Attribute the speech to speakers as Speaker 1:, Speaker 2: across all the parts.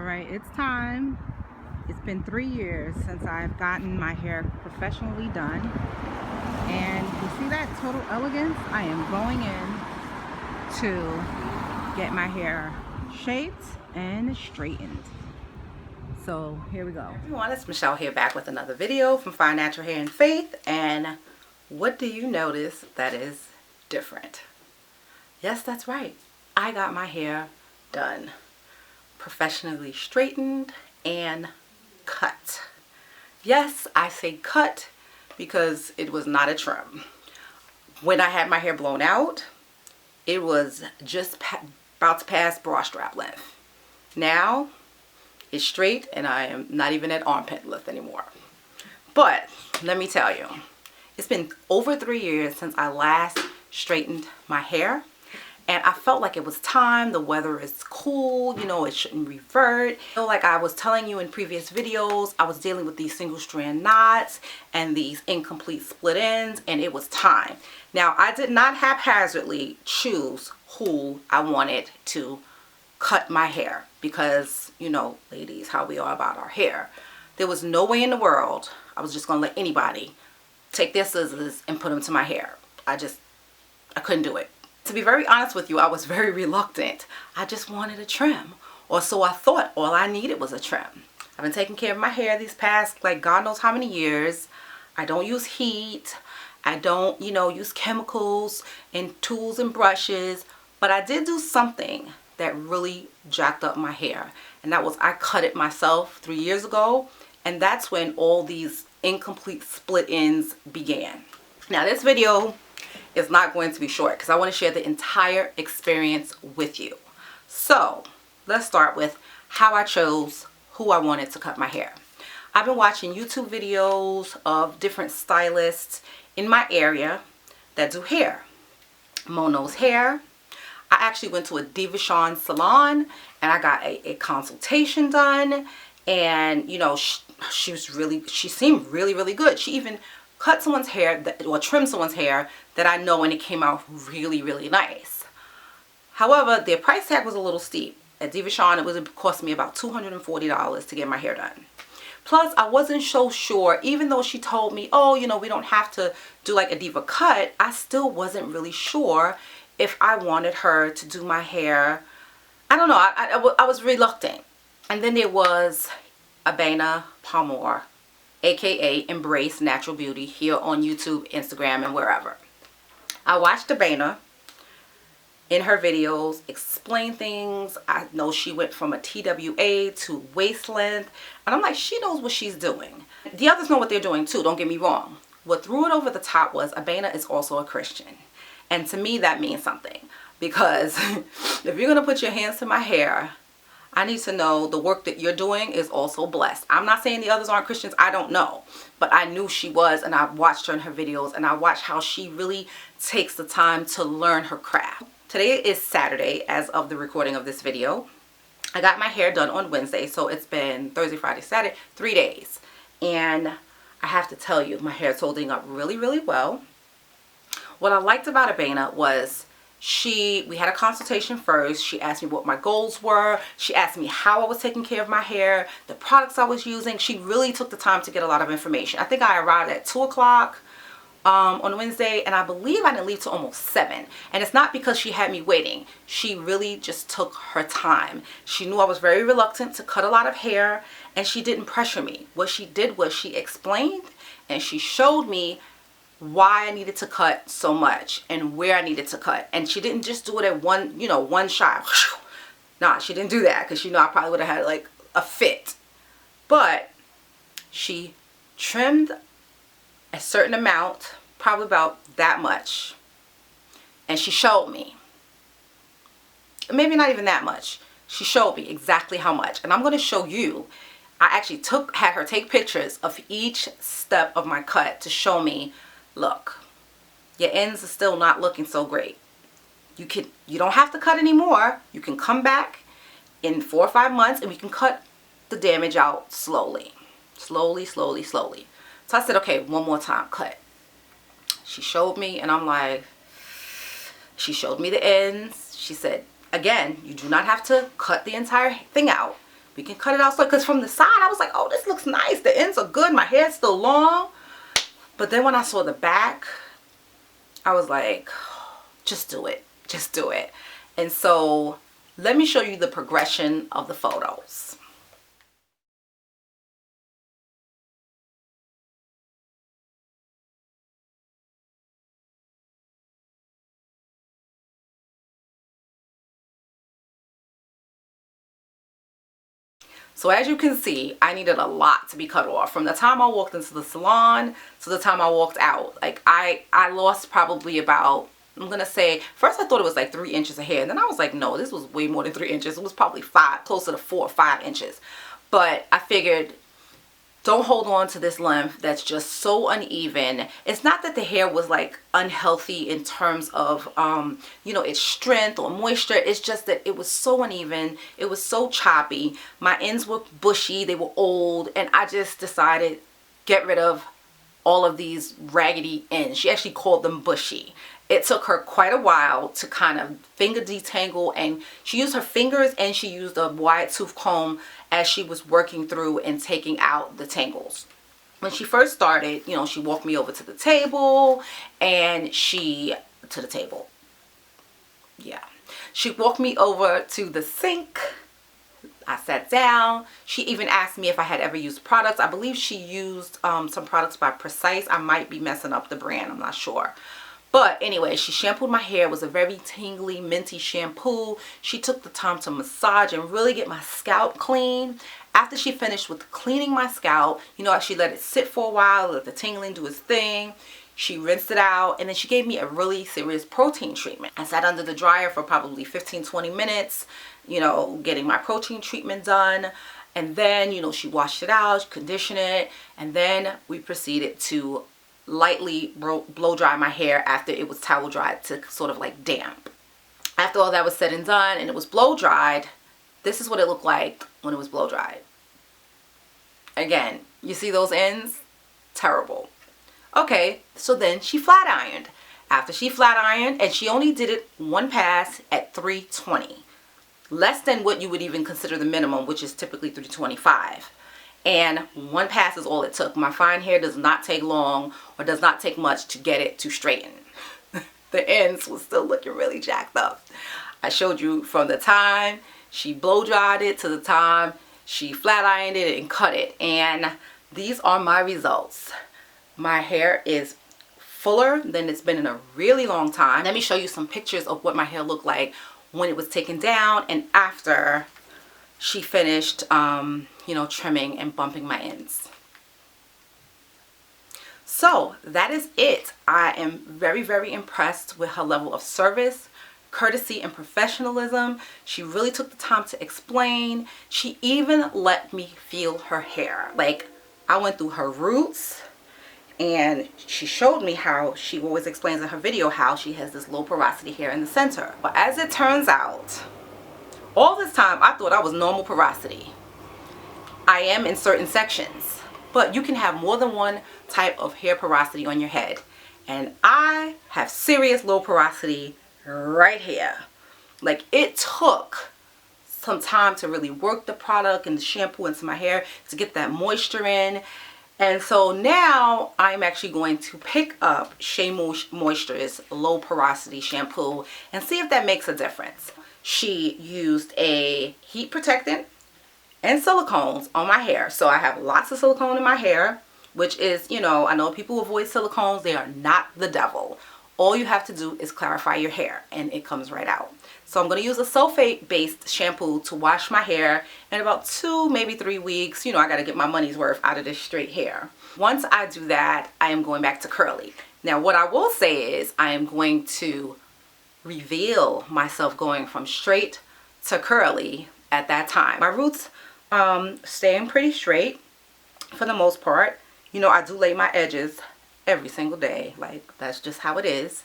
Speaker 1: Alright, it's time. It's been 3 years since I've gotten my hair professionally done. And you see that total elegance? I am going in to get my hair shaped and straightened. So here we go.
Speaker 2: Everyone, it's Michelle here, back with another video from Fine Natural Hair and Faith. And what do you notice that is different? Yes, that's right. I got my hair done, professionally straightened and cut. Yes, I say cut because it was not a trim. When I had my hair blown out, it was just about to pass bra strap length. Now it's straight and I am not even at armpit length anymore. But let me tell you, it's been over 3 years since I last straightened my hair. And I felt like it was time. The weather is cool, you know, it shouldn't revert. So like I was telling you in previous videos, I was dealing with these single strand knots and these incomplete split ends, and it was time. Now, I did not haphazardly choose who I wanted to cut my hair because, you know, ladies, how we are about our hair. There was no way in the world I was just gonna let anybody take their scissors and put them to my hair. I couldn't do it. To be very honest with you, I was very reluctant. I just wanted a trim, or so I thought. All I needed was a trim. I've been taking care of my hair these past, like, God knows how many years. I don't use heat. I don't, you know, use chemicals and tools and brushes. But I did do something that really jacked up my hair. And that was I cut it myself 3 years ago. And that's when all these incomplete split ends began. Now, this video is not going to be short because I want to share the entire experience with you. So let's start with how I chose who I wanted to cut my hair. I've been watching YouTube videos of different stylists in my area that do hair. Mono's Hair. I actually went to a Diva salon and I got a consultation done, and you know, she seemed really good. She even cut someone's hair or trim someone's hair that I know, and it came out really nice. However, their price tag was a little steep. At Diva, it cost me about $240 to get my hair done. Plus, I wasn't so sure, even though she told me, oh, you know, we don't have to do like a Diva cut, I still wasn't really sure if I wanted her to do my hair. I don't know, I was reluctant. And then there was Abena Palmore, aka Embrace Natural Beauty, here on YouTube, Instagram, and wherever. I watched Abena in her videos explain things. I know she went from a TWA to waist length, and I'm like, she knows what she's doing. The others know what they're doing too, don't get me wrong. What threw it over the top was Abena is also a Christian, and to me that means something, because if you're gonna put your hands to my hair, I need to know the work that you're doing is also blessed. I'm not saying the others aren't Christians. I don't know. But I knew she was, and I watched her in her videos, and I watched how she really takes the time to learn her craft. Today is Saturday as of the recording of this video. I got my hair done on Wednesday, so it's been Thursday, Friday, Saturday, 3 days. And I have to tell you, my hair is holding up really well. What I liked about Abena was we had a consultation first. She asked me what my goals were. She asked me how I was taking care of my hair, the products I was using. She really took the time to get a lot of information. I think I arrived at 2 o'clock on Wednesday, and I believe I didn't leave till almost 7. And it's not because she had me waiting. She really just took her time. She knew I was very reluctant to cut a lot of hair, and she didn't pressure me. What she did was she explained and she showed me why I needed to cut so much and where I needed to cut. And she didn't just do it at one shot. Nah, she didn't do that, because I probably would have had like a fit. But she trimmed a certain amount, probably about that much, and she showed me. Maybe not even that much. She showed me exactly how much, and I'm going to show you. I actually had her take pictures of each step of my cut to show me, look, your ends are still not looking so great. You don't have to cut anymore. You can come back in 4 or 5 months and we can cut the damage out slowly. Slowly. So I said, okay, one more time, cut. She showed me, and I'm like, she showed me the ends. She said, again, you do not have to cut the entire thing out. we can cut it out. So, because from the side, I was like, oh, this looks nice. The ends are good. My hair's still long. But then when I saw the back, I was like, just do it. Just do it. And so let me show you the progression of the photos. So as you can see, I needed a lot to be cut off. From the time I walked into the salon to the time I walked out, like I lost probably about, I'm gonna say, first I thought it was like 3 inches of hair, and then I was like, no, this was way more than 3 inches. It was probably 5, closer to 4 or 5 inches. But I figured, don't hold on to this length that's just so uneven. It's not that the hair was like unhealthy in terms of you know, its strength or moisture. It's just that it was so uneven. It was so choppy. My ends were bushy, they were old, and I just decided, get rid of all of these raggedy ends. She actually called them bushy. It took her quite a while to kind of finger detangle, and she used her fingers and she used a wide tooth comb as she was working through and taking out the tangles. When she first started, you know, she walked me over to the table, and she walked me over to the sink. I sat down. She even asked me if I had ever used products. I believe she used some products by Precise. I might be messing up the brand, I'm not sure. But anyway, she shampooed my hair. It was a very tingly, minty shampoo. She took the time to massage and really get my scalp clean. After she finished with cleaning my scalp, you know, she let it sit for a while, let the tingling do its thing. She rinsed it out, and then she gave me a really serious protein treatment. I sat under the dryer for probably 15-20 minutes, you know, getting my protein treatment done. And then, you know, she washed it out, conditioned it, and then we proceeded to lightly blow dry my hair after it was towel dried to sort of like damp. After all that was said and done and it was blow dried, this is what it looked like when it was blow dried. Again, you see those ends? Terrible. Okay, so then she flat ironed. After she flat ironed, and she only did it one pass at 320. Less than what you would even consider the minimum, which is typically 325. And one pass is all it took. My fine hair does not take long or does not take much to get it to straighten. The ends was still looking really jacked up. I showed you from the time she blow dried it to the time she flat ironed it and cut it. And these are my results. My hair is fuller than it's been in a really long time. Let me show you some pictures of what my hair looked like when it was taken down and after she finished you know, trimming and bumping my ends. So that is it. I am very, very impressed with her level of service, courtesy, and professionalism. She really took the time to explain. She even let me feel her hair. Like, I went through her roots, and she showed me how she always explains in her video how she has this low porosity hair in the center. But as it turns out, all this time I thought I was normal porosity. I am in certain sections, but you can have more than one type of hair porosity on your head. And I have serious low porosity right here. Like, it took some time to really work the product and the shampoo into my hair to get that moisture in. And so now I'm actually going to pick up Shea Moisture's low porosity shampoo and see if that makes a difference. She used a heat protectant and silicones on my hair. So I have lots of silicone in my hair, which is, you know, I know people avoid silicones. They are not the devil. All you have to do is clarify your hair and it comes right out. So I'm going to use a sulfate-based shampoo to wash my hair in about 2, maybe 3 weeks. You know, I got to get my money's worth out of this straight hair. Once I do that, I am going back to curly. Now, what I will say is I am going to reveal myself going from straight to curly at that time. My roots staying pretty straight for the most part. You know, I do lay my edges every single day. Like, that's just how it is.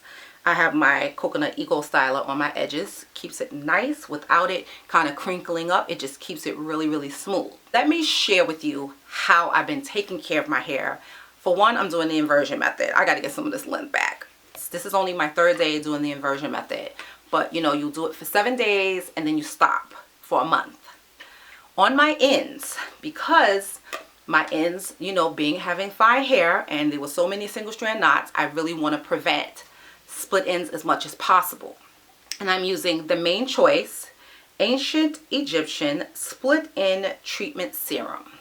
Speaker 2: I have my coconut eco styler on my edges. Keeps it nice without it kind of crinkling up. It just keeps it really, really smooth. Let me share with you how I've been taking care of my hair. For one, I'm doing the inversion method. I got to get some of this length back. This is only my 3rd day doing the inversion method. But, you know, you'll do it for 7 days and then you stop for a month. on my ends, because my ends, you know, having fine hair and there were so many single strand knots, I really want to prevent split ends as much as possible. And I'm using the Main Choice Ancient Egyptian Split End Treatment Serum.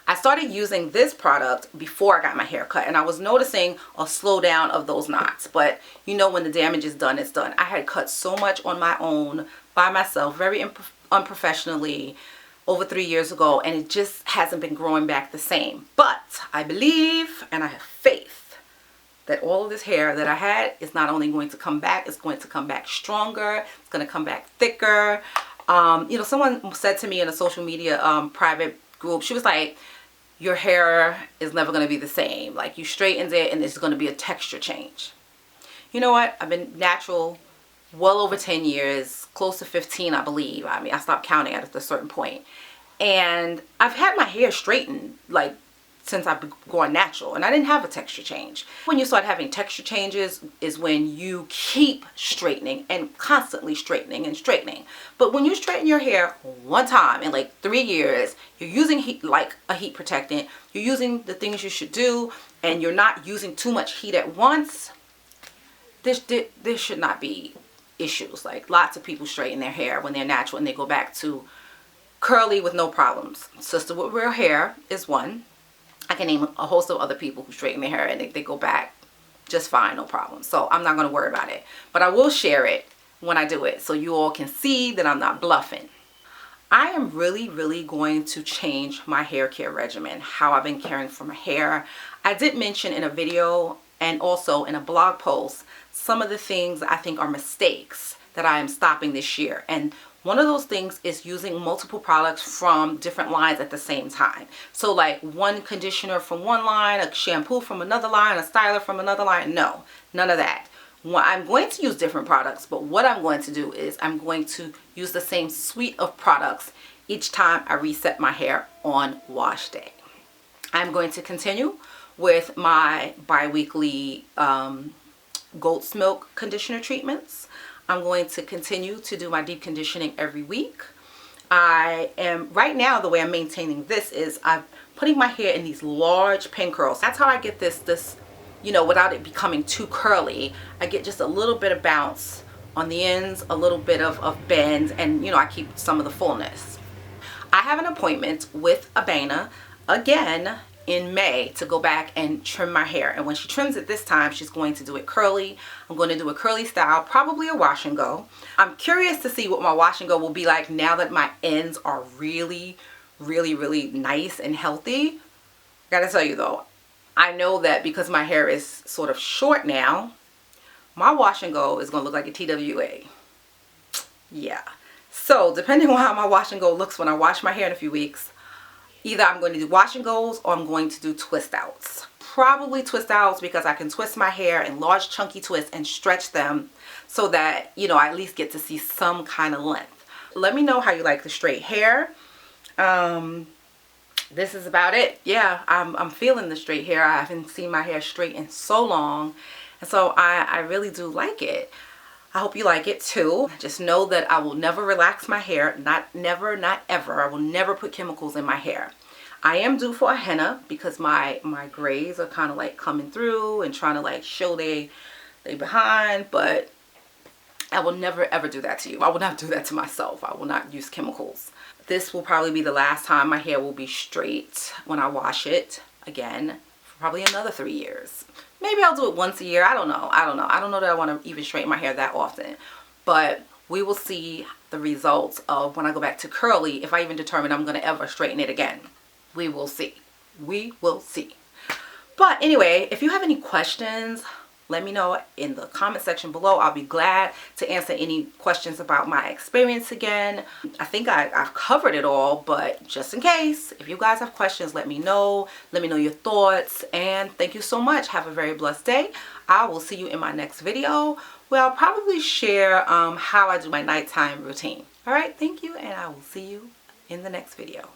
Speaker 2: I started using this product before I got my hair cut, and I was noticing a slowdown of those knots. But you know, when the damage is done, it's done. I had cut so much on my own, by myself, very unprofessionally, over 3 years ago, and it just hasn't been growing back the same. But I believe and I have faith that all of this hair that I had is not only going to come back, it's going to come back stronger, it's going to come back thicker. You know, someone said to me in a social media private group, she was like, your hair is never going to be the same. Like, you straightened it and there's going to be a texture change. You know what? I've been natural well over 10 years, close to 15, I believe. I mean, I stopped counting at a certain point. And I've had my hair straightened, like, since I've been going natural, and I didn't have a texture change. When you start having texture changes is when you keep straightening and constantly straightening and straightening. But when you straighten your hair one time in like 3 years, you're using heat, like a heat protectant, you're using the things you should do, and you're not using too much heat at once, there should not be issues. Like, lots of people straighten their hair when they're natural and they go back to curly with no problems. Sister with Real Hair is one. I can name a host of other people who straighten their hair and they go back just fine, no problem. So I'm not going to worry about it. But I will share it when I do it so you all can see that I'm not bluffing. I am really going to change my hair care regimen, how I've been caring for my hair. I did mention in a video and also in a blog post some of the things I think are mistakes that I am stopping this year. And one of those things is using multiple products from different lines at the same time. So like one conditioner from one line, a shampoo from another line, a styler from another line. No, none of that. Well, I'm going to use different products, but what I'm going to do is I'm going to use the same suite of products each time I reset my hair on wash day. I'm going to continue with my bi-weekly goat's milk conditioner treatments. I'm going to continue to do my deep conditioning every week. I am, right now, the way I'm maintaining this is I'm putting my hair in these large pin curls. That's how I get this, you know, without it becoming too curly. I get just a little bit of bounce on the ends, a little bit of bend, and, you know, I keep some of the fullness. I have an appointment with Abena again in May to go back and trim my hair, and when she trims it this time, she's going to do it curly. I'm going to do a curly style, probably a wash and go. I'm curious to see what my wash and go will be like now that my ends are really nice and healthy. Gotta tell you though, I know that because my hair is sort of short now, my wash and go is gonna look like a TWA. Yeah, so depending on how my wash and go looks when I wash my hair in a few weeks, either I'm going to do wash and goes or I'm going to do twist outs. Probably twist outs because I can twist my hair in large chunky twists and stretch them so that, you know, I at least get to see some kind of length. Let me know how you like the straight hair. This is about it. Yeah, I'm feeling the straight hair. I haven't seen my hair straight in so long, and so I really do like it. I hope you like it too. Just know that I will never relax my hair. Not ever. I will never put chemicals in my hair. I am due for a henna because my grays are kind of like coming through and trying to like show they behind, but I will never ever do that to you. I will not do that to myself. I will not use chemicals. This will probably be the last time my hair will be straight when I wash it again for probably another 3 years. Maybe I'll do it once a year. I don't know. I don't know that I want to even straighten my hair that often. But we will see the results of when I go back to curly, if I even determine I'm going to ever straighten it again. We will see. We will see. But anyway, if you have any questions, let me know in the comment section below. I'll be glad to answer any questions about my experience again. I think I've covered it all, but just in case, if you guys have questions, let me know. Let me know your thoughts, and thank you so much. Have a very blessed day. I will see you in my next video where I'll probably share how I do my nighttime routine. All right, thank you, and I will see you in the next video.